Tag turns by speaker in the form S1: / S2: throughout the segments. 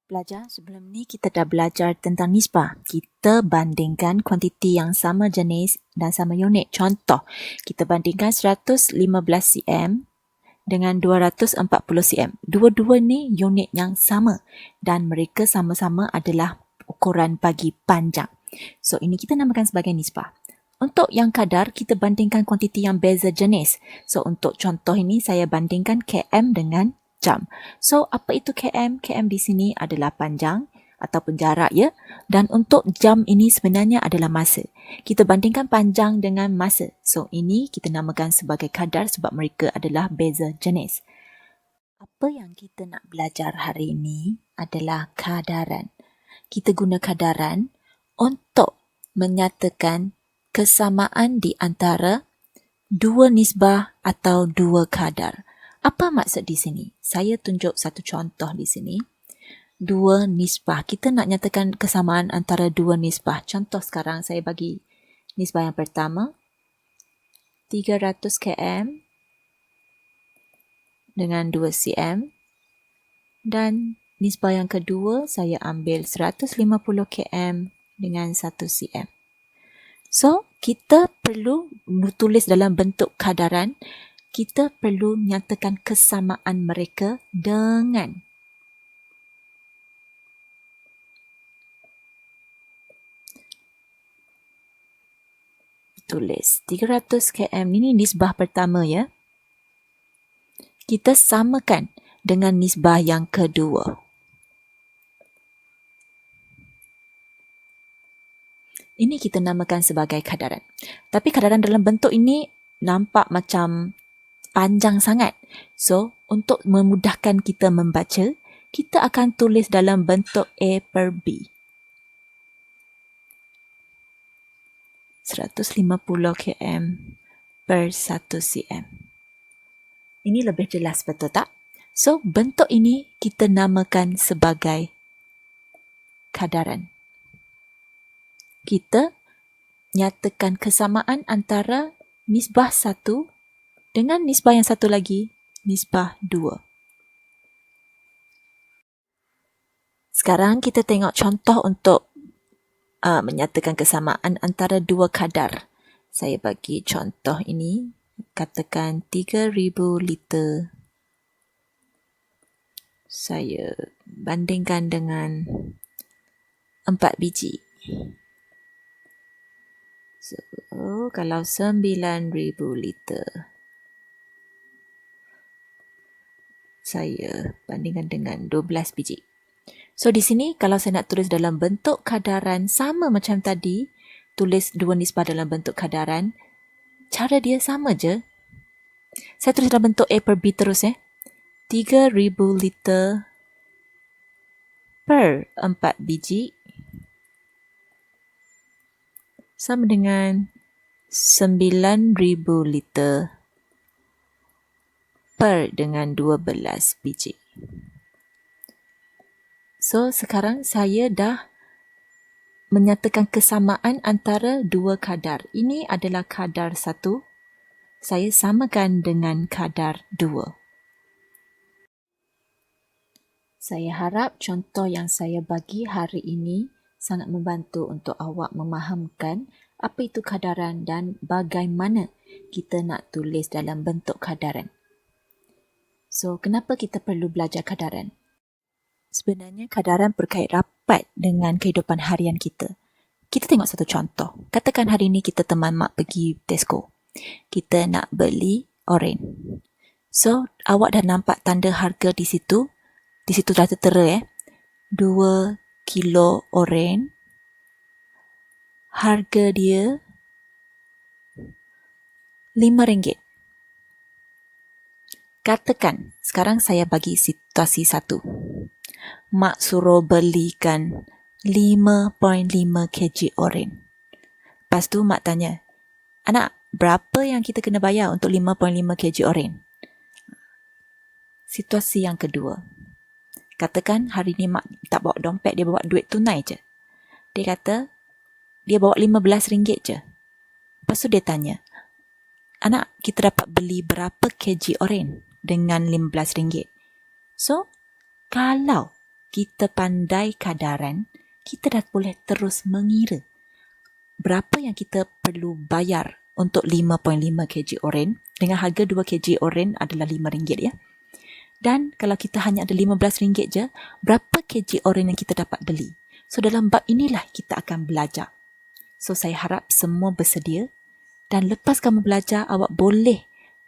S1: Belajar sebelum ni kita dah belajar tentang nisbah. Kita bandingkan kuantiti yang sama jenis dan sama unit. Contoh, kita bandingkan 115 cm dengan 240 cm. Dua-dua ni unit yang sama dan mereka sama-sama adalah ukuran bagi panjang. So, ini kita namakan sebagai nisbah. Untuk yang kadar, kita bandingkan kuantiti yang beza jenis. So, untuk contoh ini, saya bandingkan km dengan jam. So, apa itu km? Km di sini adalah panjang ataupun jarak ya. Dan untuk jam ini sebenarnya adalah masa. Kita bandingkan panjang dengan masa. So, ini kita namakan sebagai kadar sebab mereka adalah beza jenis. Apa yang kita nak belajar hari ini adalah kadaran. Kita guna kadaran untuk menyatakan kesamaan di antara dua nisbah atau dua kadar. Apa maksud di sini? Saya tunjuk satu contoh di sini. Dua nisbah. Kita nak nyatakan kesamaan antara dua nisbah. Contoh sekarang saya bagi nisbah yang pertama. 300 km dengan 2 cm. Dan nisbah yang kedua saya ambil 150 km dengan 1 cm. So, kita perlu tulis dalam bentuk kadaran. Kita perlu nyatakan kesamaan mereka dengan tulis 300 km ini nisbah pertama ya. Kita samakan dengan nisbah yang kedua. Ini kita namakan sebagai kadaran. Tapi kadaran dalam bentuk ini nampak macam panjang sangat. So, untuk memudahkan kita membaca, kita akan tulis dalam bentuk A per B. 150 km per 1 cm. Ini lebih jelas, betul tak? So, bentuk ini kita namakan sebagai kadaran. Kita nyatakan kesamaan antara nisbah 1 dengan nisbah yang satu lagi, nisbah 2. Sekarang kita tengok contoh untuk menyatakan kesamaan antara dua kadar. Saya bagi contoh ini, katakan 3,000 liter. Saya bandingkan dengan 4 biji. So, kalau 9,000 liter. Saya bandingkan dengan 12 biji. So, di sini kalau saya nak tulis dalam bentuk kadaran sama macam tadi, tulis dua nisbah dalam bentuk kadaran, cara dia sama je. Saya tulis dalam bentuk A per B terus 3,000 liter per 4 biji sama dengan 9,000 liter per dengan 12 biji. So, sekarang saya dah menyatakan kesamaan antara dua kadar. Ini adalah kadar 1. Saya samakan dengan kadar 2. Saya harap contoh yang saya bagi hari ini sangat membantu untuk awak memahamkan apa itu kadaran dan bagaimana kita nak tulis dalam bentuk kadaran. So, kenapa kita perlu belajar kadaran? Sebenarnya kadaran berkait rapat dengan kehidupan harian kita. Kita tengok satu contoh. Katakan hari ini kita teman mak pergi Tesco. Kita nak beli oren. So, awak dah nampak tanda harga di situ. Di situ dah tertera 2 kilo oren. Harga dia RM5. Katakan, sekarang saya bagi situasi satu. Mak suruh belikan 5.5 kg oren. Lepas tu mak tanya, anak, berapa yang kita kena bayar untuk 5.5 kg oren? Situasi yang kedua. Katakan hari ni mak tak bawa dompet, dia bawa duit tunai je. Dia kata, dia bawa RM15 je. Lepas tu dia tanya, anak, kita dapat beli berapa kg oren dengan RM15? So, kalau kita pandai kadaran, kita dah boleh terus mengira berapa yang kita perlu bayar untuk 5.5 kg oren. Dengan harga 2 kg oren adalah RM5 ya. Dan kalau kita hanya ada RM15 je, berapa kg oren yang kita dapat beli? So dalam bab inilah kita akan belajar. So saya harap semua bersedia, dan lepas kamu belajar, awak boleh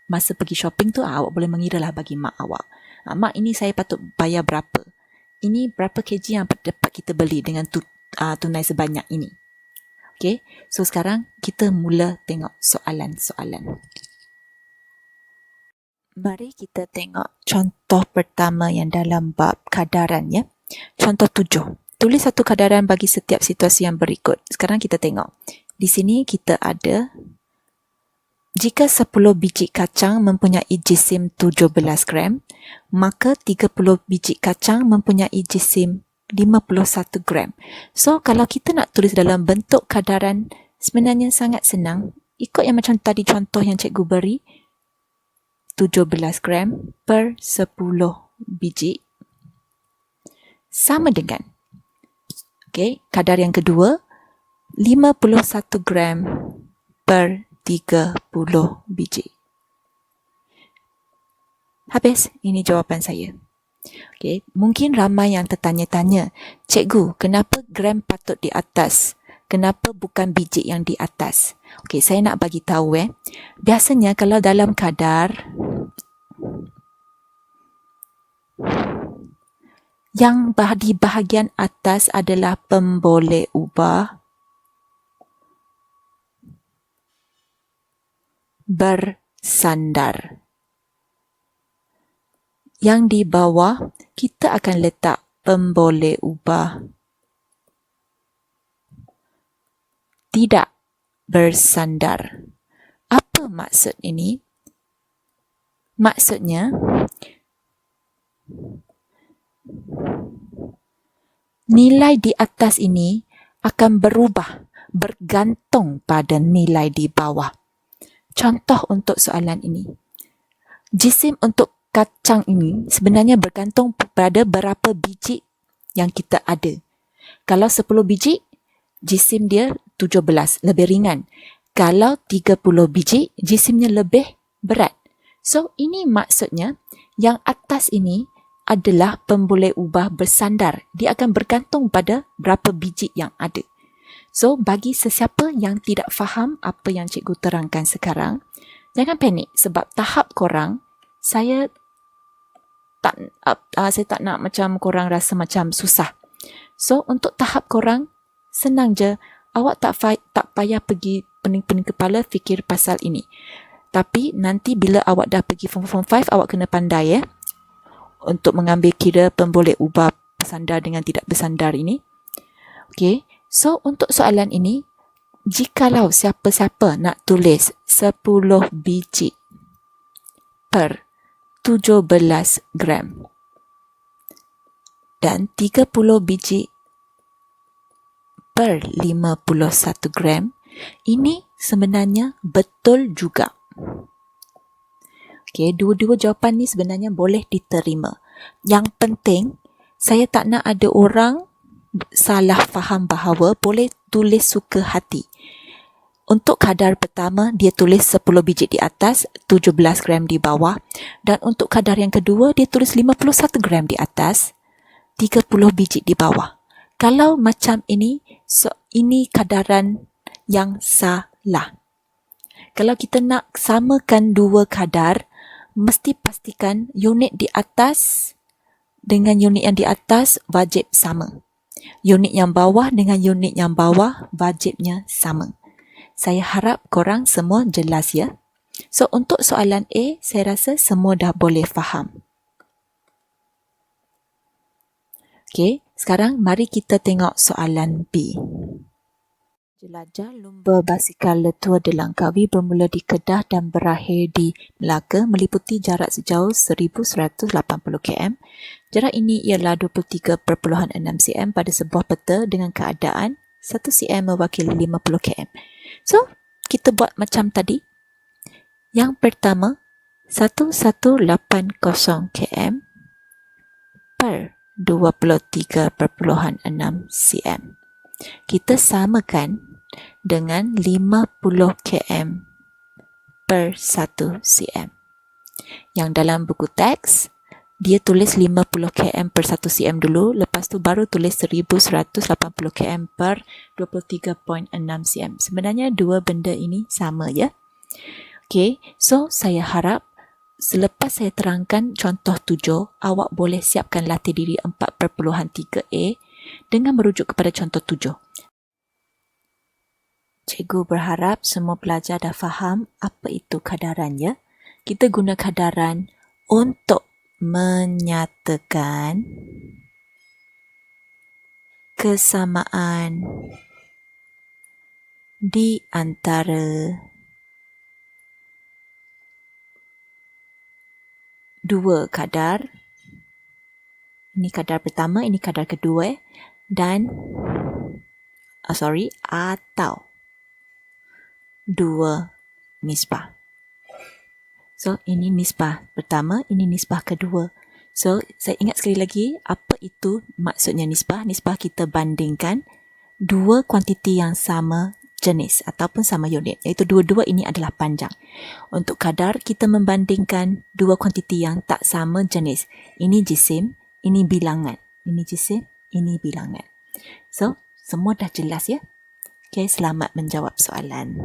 S1: masa pergi shopping tu awak boleh mengira lah bagi mak awak. Mak, ini saya patut bayar berapa? Ini berapa kg yang dapat kita beli dengan tunai sebanyak ini? Okay, so sekarang kita mula tengok soalan-soalan. Mari kita tengok contoh pertama yang dalam bab kadaran ya. Contoh 7. Tulis satu kadaran bagi setiap situasi yang berikut. Sekarang kita tengok. Di sini kita ada, jika 10 biji kacang mempunyai jisim 17 gram, maka 30 biji kacang mempunyai jisim 51 gram. So, kalau kita nak tulis dalam bentuk kadaran, sebenarnya sangat senang. Ikut yang macam tadi contoh yang cikgu beri, 17 gram per 10 biji sama dengan, kadar yang kedua, 51 gram per 30 biji. Habis, ini jawapan saya. Mungkin ramai yang tertanya-tanya, cikgu, kenapa gram patut di atas? Kenapa bukan biji yang di atas? Saya nak bagi tahu biasanya kalau dalam kadar yang di bahagian atas adalah pemboleh ubah bersandar. Yang di bawah, kita akan letak pemboleh ubah tidak bersandar. Apa maksud ini? Maksudnya, nilai di atas ini akan berubah bergantung pada nilai di bawah. Contoh untuk soalan ini. Jisim untuk kacang ini sebenarnya bergantung pada berapa biji yang kita ada. Kalau 10 biji, jisim dia 17, lebih ringan. Kalau 30 biji, jisimnya lebih berat. So, ini maksudnya yang atas ini adalah pemboleh ubah bersandar. Dia akan bergantung pada berapa biji yang ada. So, bagi sesiapa yang tidak faham apa yang cikgu terangkan sekarang, jangan panik sebab tahap korang, saya tak nak macam korang rasa macam susah. So, untuk tahap korang, senang je. Awak tak payah pergi pening-pening kepala fikir pasal ini. Tapi nanti bila awak dah pergi form 5, awak kena pandai untuk mengambil kira pemboleh ubah bersandar dengan tidak bersandar ini. So untuk soalan ini, jikalau siapa-siapa nak tulis 10 biji per 17 gram dan 30 biji per 51 gram, ini sebenarnya betul juga. Dua-dua jawapan ni sebenarnya boleh diterima. Yang penting, saya tak nak ada orang salah faham bahawa boleh tulis suka hati. Untuk kadar pertama, dia tulis 10 biji di atas, 17 gram di bawah. Dan untuk kadar yang kedua, dia tulis 51 gram di atas, 30 biji di bawah. Kalau macam ini, ini kadaran yang salah. Kalau kita nak samakan dua kadar, mesti pastikan unit di atas dengan unit yang di atas wajib sama. Unit yang bawah dengan unit yang bawah wajibnya sama. Saya harap korang semua jelas ya. So, untuk soalan A, saya rasa semua dah boleh faham. Sekarang mari kita tengok soalan B. Jelajah lumba basikal Letua Delangkawi bermula di Kedah dan berakhir di Melaka meliputi jarak sejauh 1180 km. Jarak ini ialah 23.6 cm pada sebuah peta dengan keadaan 1 cm mewakili 50 km. So, kita buat macam tadi. Yang pertama, 1180 km per 23.6 cm. Kita samakan dengan 50 km per 1 cm. Yang dalam buku teks, dia tulis 50 km per 1 cm dulu, lepas tu baru tulis 1180 km per 23.6 cm. Sebenarnya dua benda ini sama ya. Okay, so saya harap selepas saya terangkan contoh 7, awak boleh siapkan latih diri 4.3a dengan merujuk kepada contoh 7. Cikgu berharap semua pelajar dah faham apa itu kadaran ya. Kita guna kadaran untuk menyatakan kesamaan di antara dua kadar. Ini kadar pertama, ini kadar kedua dan atau dua nisbah. So, ini nisbah pertama, ini nisbah kedua. So, saya ingat sekali lagi, apa itu maksudnya nisbah? Nisbah kita bandingkan dua kuantiti yang sama jenis ataupun sama unit, iaitu dua-dua ini adalah panjang. Untuk kadar, kita membandingkan dua kuantiti yang tak sama jenis. Ini jisim, ini bilangan. Ini jisim, ini bilangan. So, semua dah jelas ya? Okay, selamat menjawab soalan.